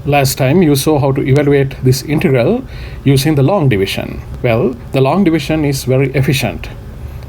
Last time you saw how to evaluate this integral using the long division. Well, the long division is very efficient.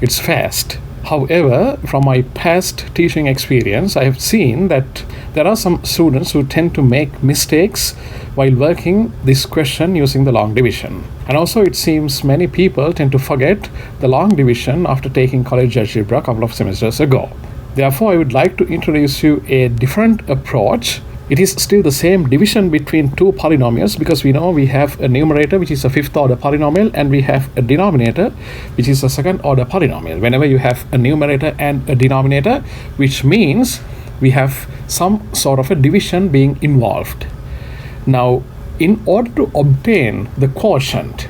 It's fast. However, from my past teaching experience, I have seen that there are some students who tend to make mistakes while working this question using the long division. And also it seems many people tend to forget the long division after taking college algebra a couple of semesters ago. Therefore, I would like to introduce you a different approach. It is still the same division between two polynomials because we know we have a numerator which is a fifth order polynomial and we have a denominator which is a second order polynomial. Whenever you have a numerator and a denominator, which means we have some sort of a division being involved. Now, in order to obtain the quotient,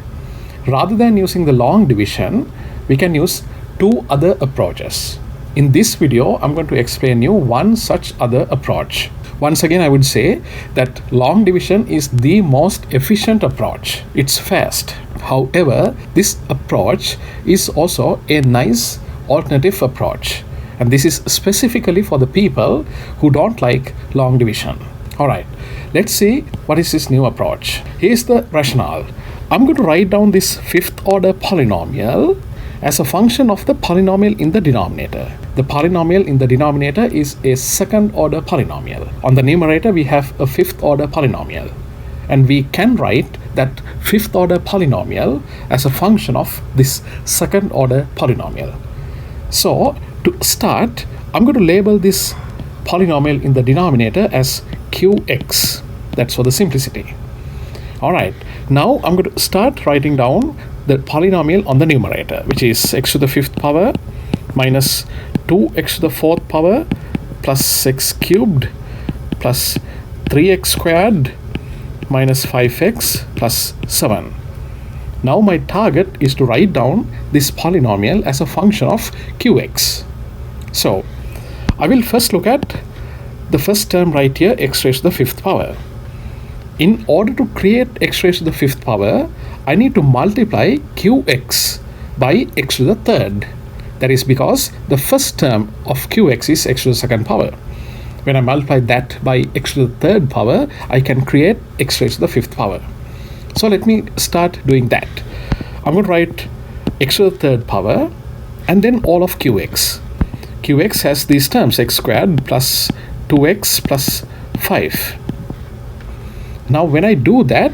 rather than using the long division, we can use two other approaches. In this video, I'm going to explain you one such other approach. Once again, I would say that long division is the most efficient approach. It's fast. However, this approach is also a nice alternative approach. And this is specifically for the people who don't like long division. All right, let's see what is this new approach. Here's the rationale. I'm going to write down this fifth order polynomial as a function of the polynomial in the denominator. The polynomial in the denominator is a second order polynomial. On the numerator, we have a fifth order polynomial. And we can write that fifth order polynomial as a function of this second order polynomial. So, to start, I'm going to label this polynomial in the denominator as qx. That's for the simplicity. Alright, now I'm going to start writing down the polynomial on the numerator, which is x to the fifth power minus 2x to the fourth power plus x cubed plus 3x squared minus 5x plus 7. Now my target is to write down this polynomial as a function of qx. So I will first look at the first term right here, x raised to the fifth power. In order to create x raised to the fifth power, I need to multiply qx by x to the third. That is because the first term of qx is x to the second power. When I multiply that by x to the third power, I can create x raised to the fifth power. So let me start doing that. I'm going to write x to the third power and then all of qx. Qx has these terms, x squared plus 2x plus 5. Now when I do that,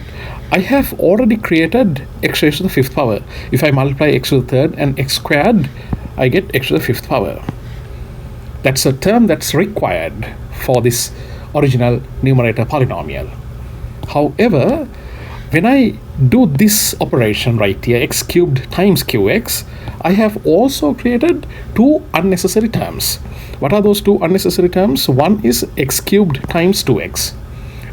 I have already created x raised to the fifth power. If I multiply x to the third and x squared, I get x to the fifth power. That's a term that's required for this original numerator polynomial. However, when I do this operation right here, x cubed times qx, I have also created two unnecessary terms. What are those two unnecessary terms? One is x cubed times 2x.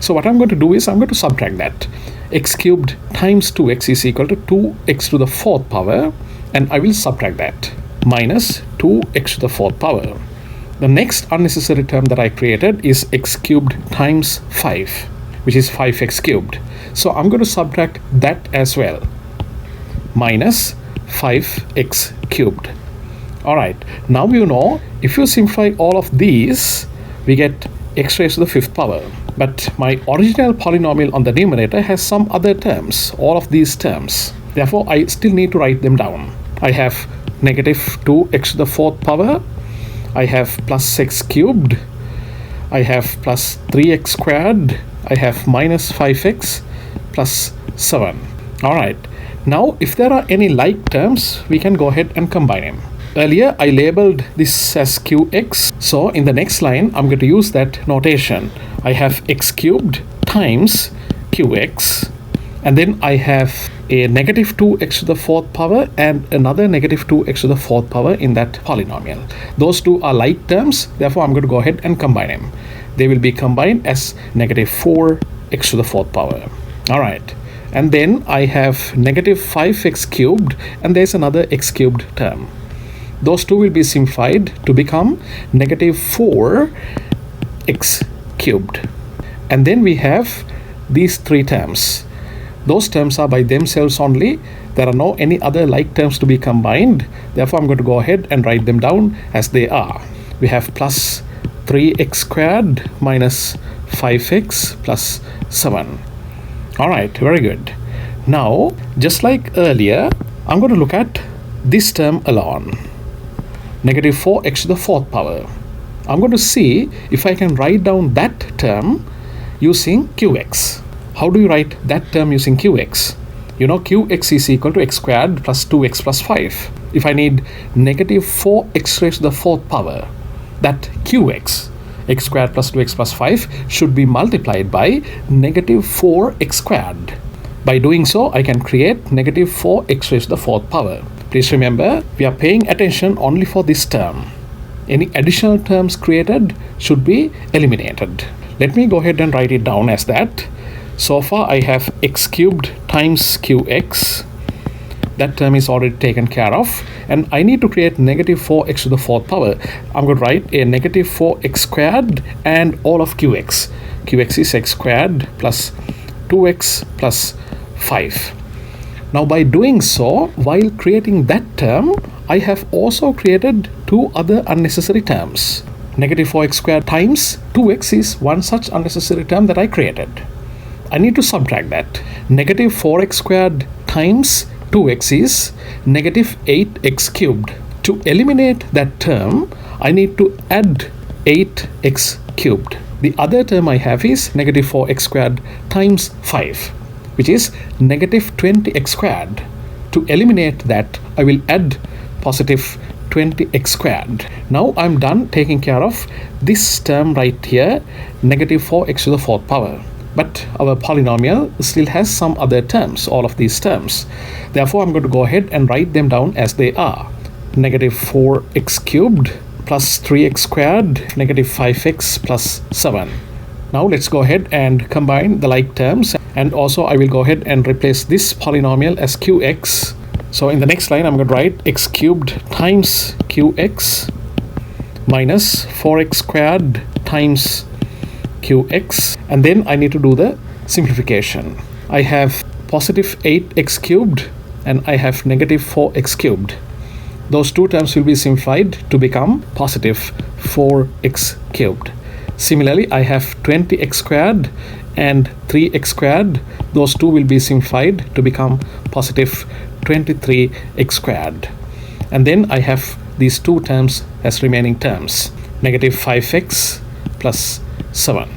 So what I'm going to do is I'm going to subtract that. X cubed times 2x is equal to 2x to the fourth power, and I will subtract that, minus 2x to the fourth power. The next unnecessary term that I created is x cubed times 5, which is 5x cubed. So I'm going to subtract that as well, minus 5x cubed. Alright, now you know, if you simplify all of these, we get x raised to the fifth power. But my original polynomial on the numerator has some other terms, all of these terms. Therefore, I still need to write them down. I have negative 2x to the fourth power. I have plus x cubed. I have plus 3x squared. I have minus 5x plus 7. Alright, now if there are any like terms, we can go ahead and combine them. Earlier, I labeled this as qx. So in the next line, I'm going to use that notation. I have x cubed times qx, and then I have a negative 2x to the fourth power and another negative 2x to the fourth power in that polynomial. Those two are like terms, therefore I'm going to go ahead and combine them. They will be combined as negative 4x to the fourth power. Alright, and then I have negative 5x cubed and there's another x cubed term. Those two will be simplified to become negative 4x cubed. And then we have these three terms. Those terms are by themselves only. There are no any other like terms to be combined. Therefore, I'm going to go ahead and write them down as they are. We have plus 3x squared minus 5x plus 7. Alright, very good. Now, just like earlier, I'm going to look at this term alone. Negative 4x to the fourth power. I'm going to see if I can write down that term using qx. How do you write that term using qx? You know, qx is equal to x squared plus 2x plus 5. If I need negative 4x raised to the fourth power, that qx, x squared plus 2x plus 5, should be multiplied by negative 4x squared. By doing so, I can create negative 4x raised to the fourth power. Please remember, we are paying attention only for this term. Any additional terms created should be eliminated. Let me go ahead and write it down as that. So far, I have x cubed times qx. That term is already taken care of. And I need to create negative 4x to the fourth power. I'm going to write a negative 4x squared and all of qx. Qx is x squared plus 2x plus 5. Now by doing so, while creating that term, I have also created two other unnecessary terms. Negative 4x squared times 2x is one such unnecessary term that I created. I need to subtract that. Negative 4x squared times 2x is negative 8x cubed. To eliminate that term, I need to add 8x cubed. The other term I have is negative 4x squared times 5, which is negative 20x squared. To eliminate that, I will add positive 20x squared. Now I'm done taking care of this term right here, negative 4x to the fourth power. But our polynomial still has some other terms, all of these terms. Therefore, I'm going to go ahead and write them down as they are. Negative 4x cubed plus 3x squared, negative 5x plus 7. Now let's go ahead and combine the like terms. And also I will go ahead and replace this polynomial as qx. So in the next line, I'm going to write x cubed times qx minus 4x squared times qx, and then I need to do the simplification. I have positive 8x cubed and I have negative 4x cubed. Those two terms will be simplified to become positive 4x cubed. Similarly, I have 20x squared and 3x squared. Those two will be simplified to become positive 23x squared. And then I have these two terms as remaining terms, negative 5x plus 7.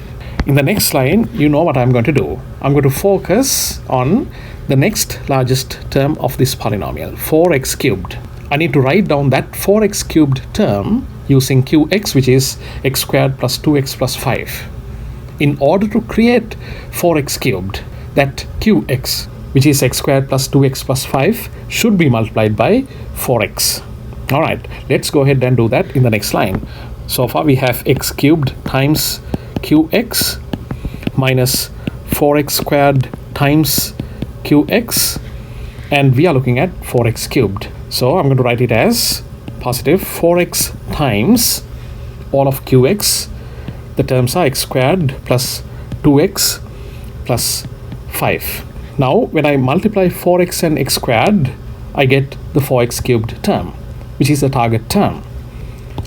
In the next line, you know what I'm going to do. I'm going to focus on the next largest term of this polynomial, 4x cubed. I need to write down that 4x cubed term using qx, which is x squared plus 2x plus 5. In order to create 4x cubed, that qx, which is x squared plus 2x plus 5, should be multiplied by 4x. Alright, let's go ahead and do that in the next line. So far we have x cubed times qx minus 4x squared times qx, and we are looking at 4x cubed. So I'm going to write it as positive 4x times all of qx. The terms are x squared plus 2x plus 5. Now when I multiply 4x and x squared, I get the 4x cubed term, which is the target term.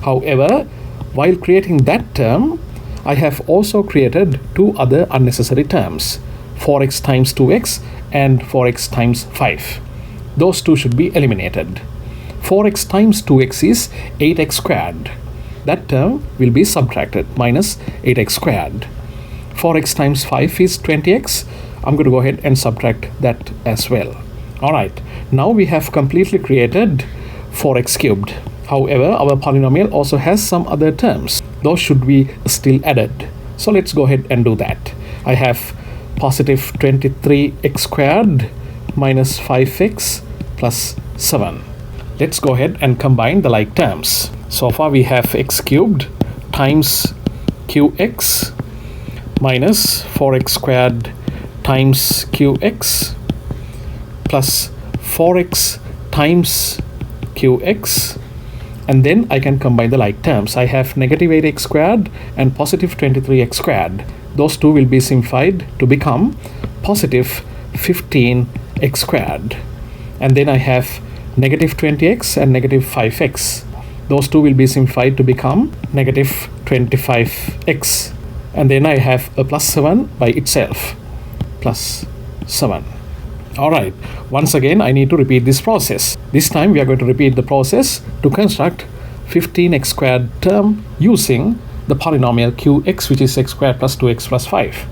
However, while creating that term, I have also created two other unnecessary terms, 4x times 2x and 4x times 5. Those two should be eliminated. 4x times 2x is 8x squared. That term will be subtracted, minus 8x squared. 4x times 5 is 20x. I'm going to go ahead and subtract that as well. Alright, now we have completely created 4x cubed. However, our polynomial also has some other terms. Those should be still added. So let's go ahead and do that. I have positive 23x squared minus 5x plus 7. Let's go ahead and combine the like terms. So far we have x cubed times qx minus 4x squared times qx plus 4x times qx, and then I can combine the like terms. I have negative 8x squared and positive 23x squared. Those two will be simplified to become positive 15x squared. And then I have negative 20x and negative 5x. Those two will be simplified to become negative 25x and then I have a plus 7 by itself, plus 7. All right, once again I need to repeat this process. This time we are going to repeat the process to construct 15x squared term using the polynomial qx, which is x squared plus 2x plus 5.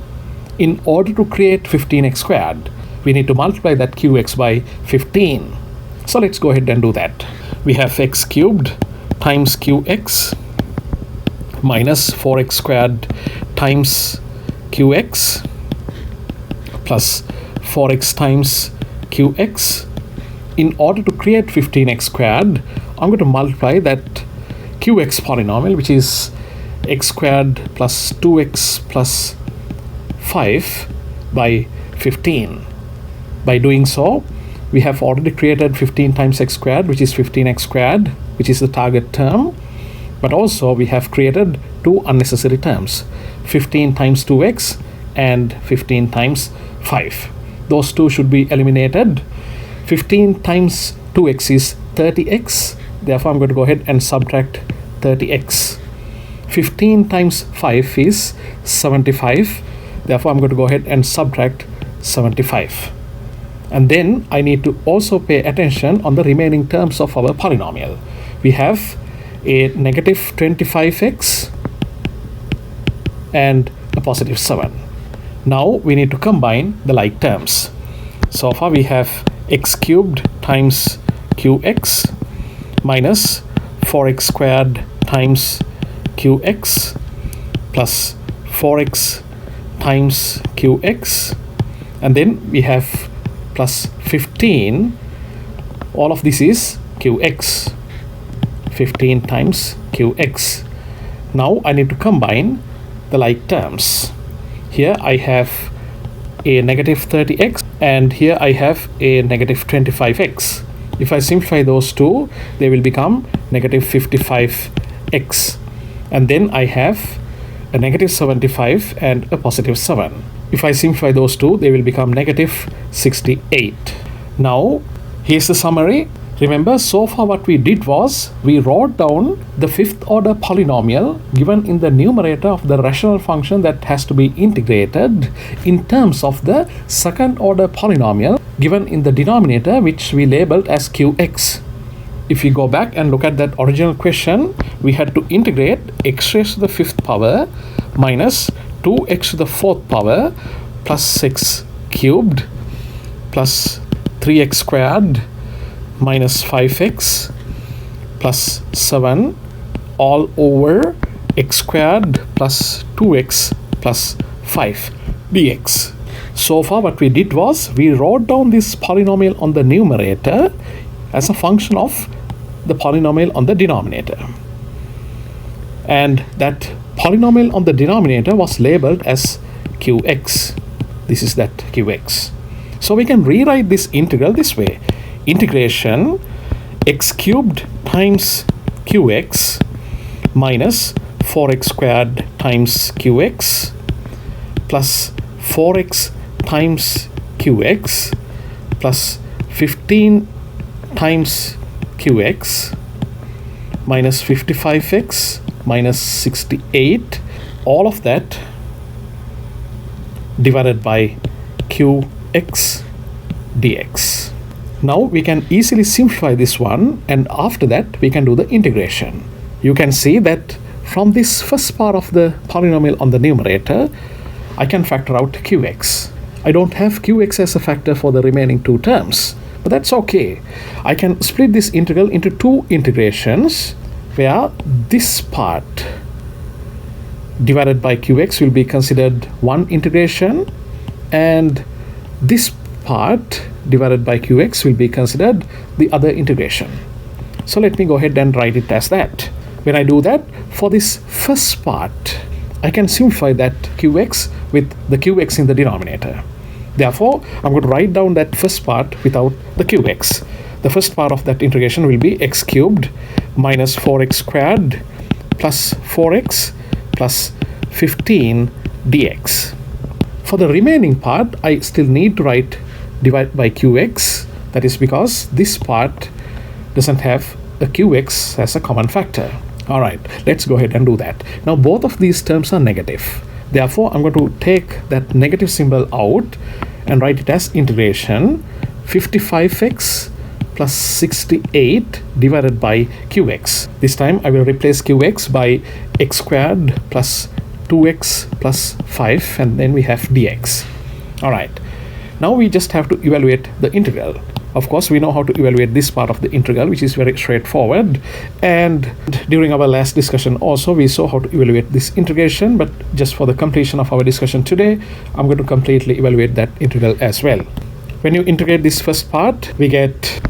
In order to create 15x squared, we need to multiply that qx by 15. So let's go ahead and do that. We have x cubed times qx minus 4x squared times qx plus 4x times qx. In order to create 15x squared, I'm going to multiply that qx polynomial, which is x squared plus 2x plus 5 by 15. By doing so, we have already created 15 times x squared, which is 15x squared, which is the target term. But also we have created two unnecessary terms, 15 times 2x and 15 times 5. Those two should be eliminated. 15 times 2x is 30x. Therefore, I'm going to go ahead and subtract 30x. 15 times 5 is 75. Therefore, I'm going to go ahead and subtract 75. And then I need to also pay attention on the remaining terms of our polynomial. We have a negative 25x and a positive 7. Now we need to combine the like terms. So far we have x cubed times qx minus 4x squared times qx plus 4x times qx, and then we have plus 15. All of this is qx. 15 times qx. Now I need to combine the like terms. Here I have a negative 30x and here I have a negative 25x. If I simplify those two, they will become negative 55x. And then I have a negative 75 and a positive 7. If I simplify those two, they will become negative 68. Now, here's the summary. Remember, so far what we did was we wrote down the fifth order polynomial given in the numerator of the rational function that has to be integrated in terms of the second order polynomial given in the denominator, which we labeled as qx. If we go back and look at that original question, we had to integrate x raised to the fifth power minus 2x to the fourth power plus x cubed plus 3x squared minus 5x plus 7 all over x squared plus 2x plus 5 dx. So far what we did was we wrote down this polynomial on the numerator as a function of the polynomial on the denominator. And that polynomial on the denominator was labeled as qx. This is that qx. So we can rewrite this integral this way. Integration x cubed times qx minus 4x squared times qx plus 4x times qx plus 15 times qx minus 55x minus 68, all of that divided by qx dx. Now we can easily simplify this one, and after that we can do the integration. You can see that from this first part of the polynomial on the numerator, I can factor out qx. I don't have qx as a factor for the remaining two terms, but that's okay. I can split this integral into two integrations where this part divided by qx will be considered one integration and this part divided by qx will be considered the other integration. So let me go ahead and write it as that. When I do that, for this first part, I can simplify that qx with the qx in the denominator. Therefore, I'm going to write down that first part without the qx. The first part of that integration will be x cubed minus 4x squared plus 4x plus 15 dx. For the remaining part, I still need to write divide by qx. That is because this part doesn't have a qx as a common factor. All right, let's go ahead and do that. Now both of these terms are negative. Therefore, I'm going to take that negative symbol out and write it as integration 55x plus 68 divided by qx. This time I will replace qx by x squared plus 2x plus 5, and then we have dx. Alright, now we just have to evaluate the integral. Of course, we know how to evaluate this part of the integral, which is very straightforward. And during our last discussion also, we saw how to evaluate this integration. But just for the completion of our discussion today, I'm going to completely evaluate that integral as well. When you integrate this first part, we get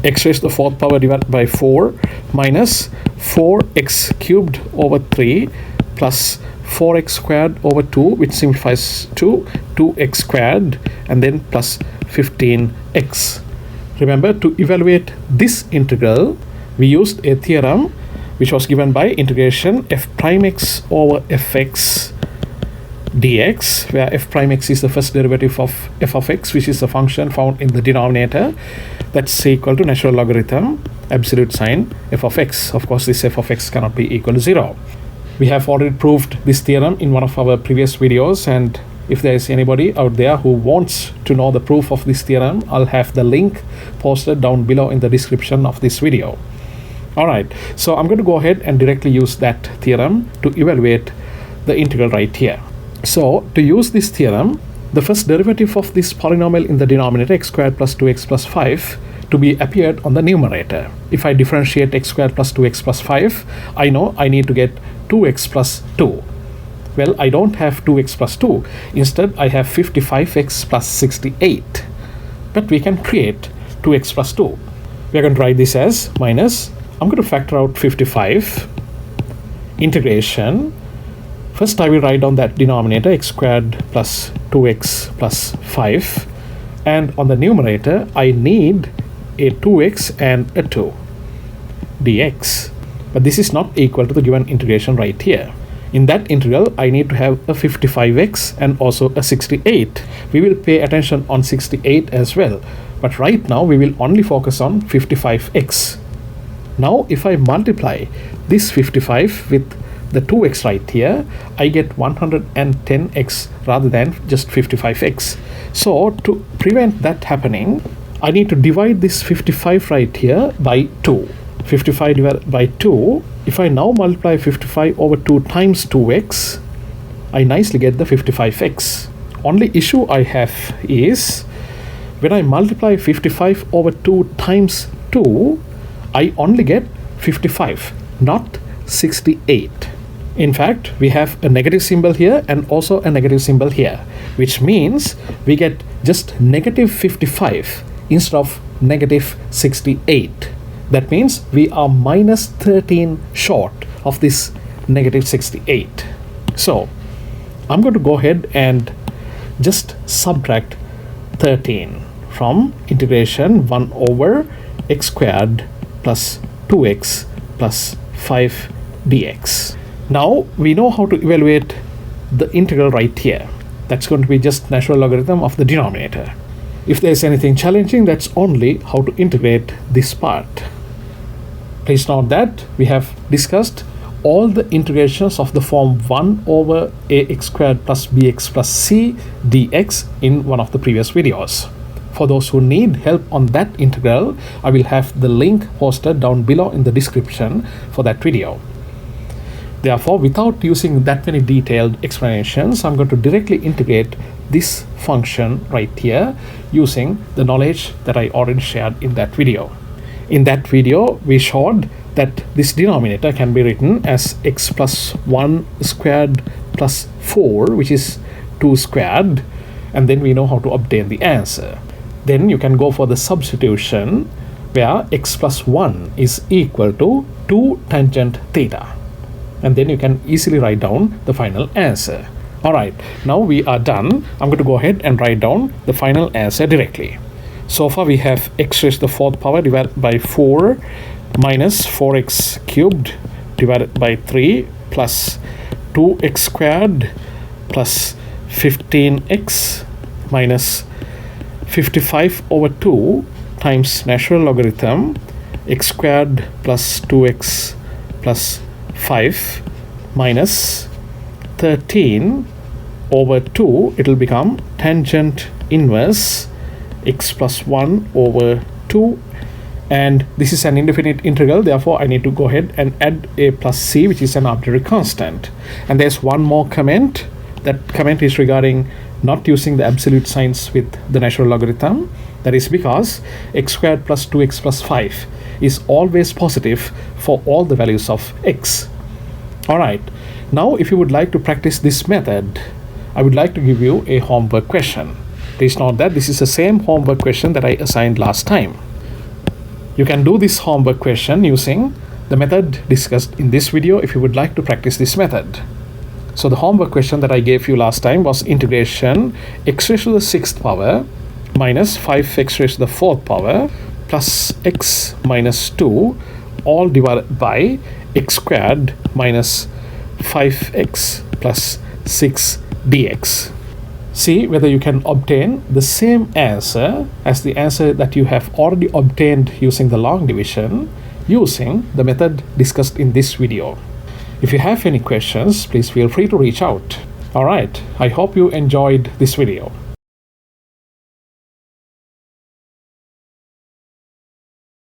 x raised to the fourth power divided by 4 minus 4x cubed over 3 plus 4x squared over 2, which simplifies to 2x squared, and then plus 15x. Remember, to evaluate this integral, we used a theorem which was given by integration f prime x over fx dx, where f prime x is the first derivative of f of x, which is the function found in the denominator. That's equal to natural logarithm absolute sign f of x. Of course, this f of x cannot be equal to 0. We have already proved this theorem in one of our previous videos, and if there is anybody out there who wants to know the proof of this theorem, I'll have the link posted down below in the description of this video. Alright, so I'm going to go ahead and directly use that theorem to evaluate the integral right here. So to use this theorem, the first derivative of this polynomial in the denominator, x squared plus 2x plus 5, to be appeared on the numerator. If I differentiate x squared plus 2x plus 5, I know I need to get 2x plus 2. Well, I don't have 2x plus 2. Instead, I have 55x plus 68. But we can create 2x plus 2. We are going to write this as minus, I'm going to factor out 55, integration. First, I will write down that denominator, x squared plus 2x plus 5. And on the numerator, I need a 2x and a 2 dx. But this is not equal to the given integration right here. In that integral, I need to have a 55x and also a 68. We will pay attention on 68 as well. But right now, we will only focus on 55x. Now, if I multiply this 55 with the 2x right here, I get 110x rather than just 55x. So, to prevent that happening, I need to divide this 55 right here by 2. 55 divided by 2. If I now multiply 55 over 2 times 2x, I nicely get the 55x. Only issue I have is when I multiply 55 over 2 times 2, I only get 55, not 68. In fact, we have a negative symbol here and also a negative symbol here, which means we get just negative 55 instead of negative 68. That means we are minus 13 short of this negative 68. So I'm going to go ahead and just subtract 13 from integration 1 over x squared plus 2x plus 5 dx. Now we know how to evaluate the integral right here. That's going to be just natural logarithm of the denominator. If there's anything challenging, that's only how to integrate this part. Please note that we have discussed all the integrations of the form 1 over ax squared plus bx plus c dx in one of the previous videos. For those who need help on that integral, I will have the link posted down below in the description for that video. Therefore, without using that many detailed explanations, I'm going to directly integrate this function right here using the knowledge that I already shared in that video. In that video, we showed that this denominator can be written as x plus 1 squared plus 4, which is 2 squared, and then we know how to obtain the answer. Then you can go for the substitution where x plus 1 is equal to 2 tangent theta. And then you can easily write down the final answer. Alright, now we are done. I'm going to go ahead and write down the final answer directly. So far we have x raised to the fourth power divided by 4 minus 4x cubed divided by 3 plus 2x squared plus 15x minus 55 over 2 times natural logarithm x squared plus 2x plus 5 minus 13 over 2, it will become tangent inverse x plus 1 over 2, and this is an indefinite integral, therefore I need to go ahead and add a plus c, which is an arbitrary constant. And there's one more comment. That comment is regarding not using the absolute signs with the natural logarithm. That is because x squared plus 2x plus 5 is always positive for all the values of x. Alright, now if you would like to practice this method, I would like to give you a homework question. Please note that this is the same homework question that I assigned last time. You can do this homework question using the method discussed in this video if you would like to practice this method. So the homework question that I gave you last time was integration x raised to the 6th power minus 5x raised to the 4th power plus x minus 2 all divided by x squared minus 5x plus 6 dx. See whether you can obtain the same answer as the answer that you have already obtained using the long division using the method discussed in this video. If you have any questions, please feel free to reach out. Alright, I hope you enjoyed this video.